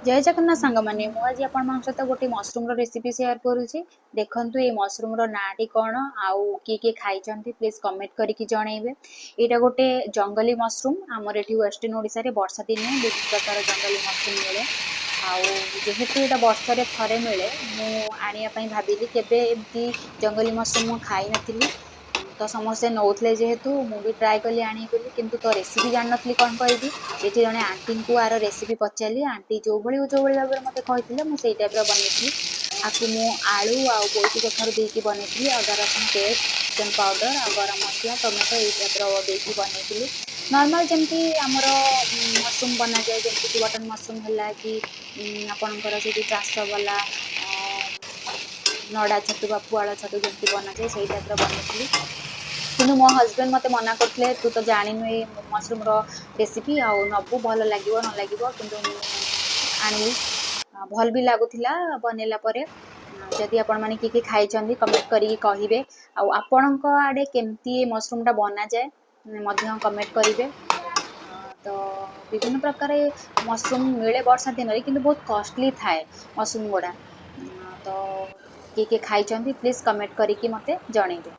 जय जगन्नाथ सांग मैंने आज आपण सहित गोटे मसरूम रेसिपी शेयर करुच्ची। देखु ये मसरूम नाटी कौन आउ किए खाई प्लीज कमेंट करके जनइबे। यहाँ गोटे जंगली मसरूम आमर ये वेस्टर्न ओडिशा रे वर्षा दिन विभिन्न प्रकार जंगली मसरूम मिले। जेहेतु यहाँ वर्ष थे मिले मुझे भाविली केबे एमती जंगली मसरूम खाई नी तो समस्ते नौले जेहेतु मुझे ट्राए कली आनी बोली किंतु तो रेसिपी जान नी कौन कह ये जड़े आंटी को आर रेसिपी पचारि आंटी जो भाई भाव में मत कहते मुझे टाइप बनई आपको मु आलू आ बोईती कखार देकी बनई अदा रसुण पेस्ट चिकेन पाउडर आ गरम मसला टमेटो ये टाइप देकी बनई नॉर्मल जमती आमर मसरूम बना जाए जमती कि बटन मसरूम है कि आपणकर से चाष वाला नड़ा छतु बा पुआल छतु जमती बना जाए से टाइप बनई कि मो हजबैंड मत मना करते तू तो जानी मसरूम रेसिपी आउ नबू भल लगे न लगे कि आनी भल भी लगुला बनैला जदि आपण मैंने किए खाई कमेंट करें कहे आपण आड़े केमती मसरूम टा बना जाए कमेंट करेंगे। तो विभिन्न प्रकार मसरूम मिले वर्षा दिन में किंतु बहुत कॉस्टली थाए मसरूम गुड़ा। तो किए खाई प्लीज कमेंट करके मते जनइबे।